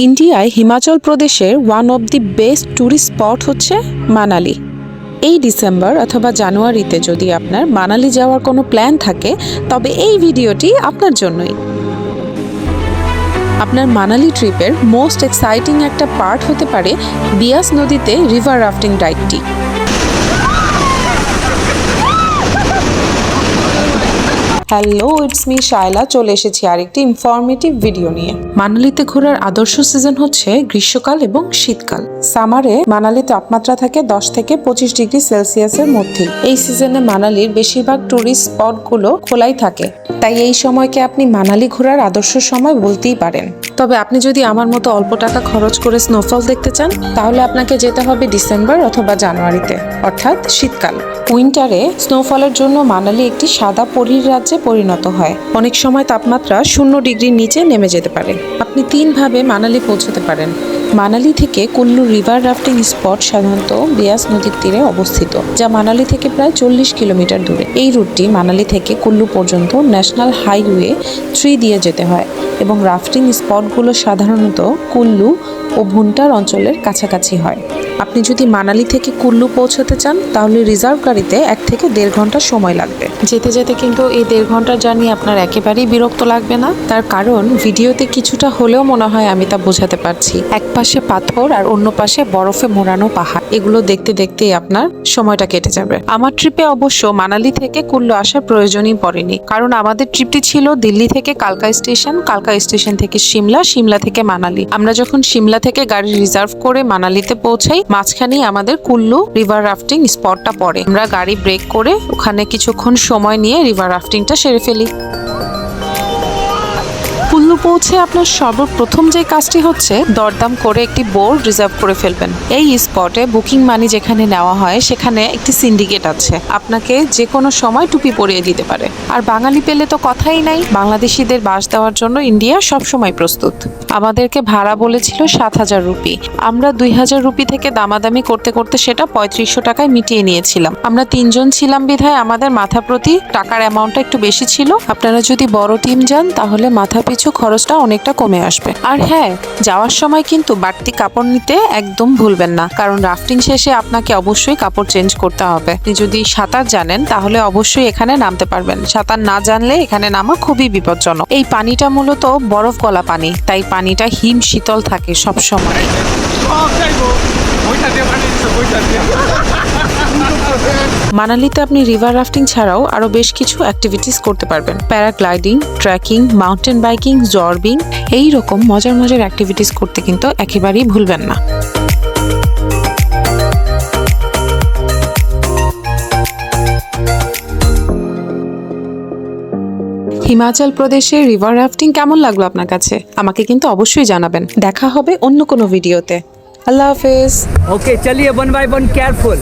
ইন্ডিয়ায় হিমাচল প্রদেশের one of the best tourist spot হচ্ছে মানালি। এই ডিসেম্বর অথবা জানুয়ারিতে যদি আপনার মানালি যাওয়ার কোনো প্ল্যান থাকে তবে এই ভিডিওটি আপনার জন্যই। আপনার মানালি ট্রিপের মোস্ট এক্সাইটিং একটা পার্ট হতে পারে বিয়াস নদীতে রিভার রাফটিং রাইডটি। হ্যালো, ইটস মি শায়লা, চলে এসেছি আরেকটি ইনফরমেটিভ ভিডিও নিয়ে। মানালিতে ঘোরার আদর্শ সিজন হচ্ছে গ্রীষ্মকাল এবং শীতকাল। সামারে মানালি তাপমাত্রা থাকে 10 থেকে 25 ডিগ্রি সেলসিয়াসের মধ্যে। এই সিজনে মানালির বেশিরভাগ ট্যুরিস্ট স্পটগুলো খোলাই থাকে, তাই এই সময়কে আপনি মানালি ঘোরার আদর্শ সময় বলতেই পারেন। তবে আপনি যদি আমার মতো অল্প টাকা খরচ করে স্নোফল দেখতে চান তাহলে আপনাকে যেতে হবে ডিসেম্বর অথবা জানুয়ারিতে, অর্থাৎ শীতকাল। উইন্টারে স্নোফলের জন্য মানালি একটি সাদা পরীর রাজ্যে পরিণত হয়। অনেক সময় তাপমাত্রা 0 ডিগ্রির নিচে নেমে যেতে পারে। আপনি 3 ভাবে মানালি পৌঁছতে পারেন। মানালি থেকে কুল্লু রিভার রাফটিং স্পট সাধারণত বিয়াস নদীর তীরে অবস্থিত, যা মানালি থেকে প্রায় 40 কিলোমিটার দূরে। এই রুটটি মানালি থেকে কুল্লু পর্যন্ত ন্যাশনাল হাইওয়ে 3 দিয়ে যেতে হয় এবং রাফটিং স্পটগুলো সাধারণত কুল্লু ও ভুন্টার অঞ্চলের কাছাকাছি হয়। আপনি যদি মানালি থেকে কুল্লু পৌঁছতে চান তাহলে রিজার্ভ গাড়িতে 1 থেকে 1.5 ঘন্টা সময় লাগবে। যেতে যেতে কিন্তু এই 1.5 ঘন্টার জার্নি আপনার একেবারেই বিরক্ত লাগবে না, তার কারণ ভিডিওতে কিছুটা হলেও মনে হয় আমি তা বোঝাতে পারছি। এক পাশে পাথর আর অন্য পাশে বরফে মোড়ানো পাহাড়, এগুলো দেখতে দেখতেই আপনার সময়টা কেটে যাবে। আমার ট্রিপে অবশ্য মানালি থেকে কুল্লু আসার প্রয়োজনই পড়েনি, কারণ আমাদের ট্রিপটি ছিল দিল্লি থেকে কালকা স্টেশন, কালকা স্টেশন থেকে সিমলা, সিমলা থেকে মানালি। আমরা যখন সিমলা থেকে গাড়ি রিজার্ভ করে মানালিতে পৌঁছাই, মাঝখানেই আমাদের কুল্লু রিভার রাফটিং স্পটটা পড়ে। আমরা গাড়ি ব্রেক করে ওখানে কিছুক্ষণ সময় নিয়ে রিভার রাফটিংটা সেরে ফেলি। কুল্লু পৌঁছে আপনার সর্বপ্রথম যে কাজটি হচ্ছে দরদাম করে একটি বোর্ড রিজার্ভ করে ফেলবেন। এই স্পটে বুকিং মানি যেখানে নেওয়া হয় সেখানে একটি সিন্ডিকেট আছে, আপনাকে যে কোনো সময় টুপি পরিয়ে দিতে পারে। আর বাঙালি পেলে তো কথাই নাই, বাংলাদেশিদের বাস দেওয়ার জন্য ইন্ডিয়া সবসময় প্রস্তুত। আমাদেরকে ভাড়া বলেছিল 7,000 রুপি। আমরা 2,000 রুপি থেকে দামাদামি করতে করতে সেটা 3500 টাকায় মিটিয়ে নিয়েছিলাম। আমরা 3 জন ছিলাম বিধায় আমাদের মাথা প্রতি টাকার অ্যামাউন্টটা একটু বেশি ছিল। আপনারা যদি বড় টিম যান তাহলে মাথা পিছু খরচটা অনেকটা কমে আসবে। আর হ্যাঁ, যাওয়ার সময় কিন্তু বাড়তি কাপড় নিতে একদম ভুলবেন না, কারণ রাফটিং শেষে আপনাকে অবশ্যই কাপড় চেঞ্জ করতে হবে। আপনি যদি সাঁতার জানেন তাহলে অবশ্যই এখানে নামতে পারবেন, সাঁতার না জানলে এখানে নামা খুবই বিপজ্জনক। এই পানিটা মূলত বরফ গলা পানি, তাই পানিটা হিম শীতল থাকে সব সময়। মানালিতে আপনি রিভার রাফটিং ছাড়াও আরো বেশ কিছু অ্যাক্টিভিটিস করতে পারবেন। Paragliding, trekking, mountain biking, zorbing, এই রকম মজার মজার অ্যাক্টিভিটিস করতে কিন্তু একেবারেই ভুলবেন না। হিমাচল প্রদেশের রিভার রাফটিং কেমন লাগলো আপনার কাছে? আমাকে কিন্তু অবশ্যই জানাবেন। দেখা হবে অন্য কোনো ভিডিওতে। আল্লাহ হাফেজ। ओके चलिए 1 बाय 1 केयरफुल।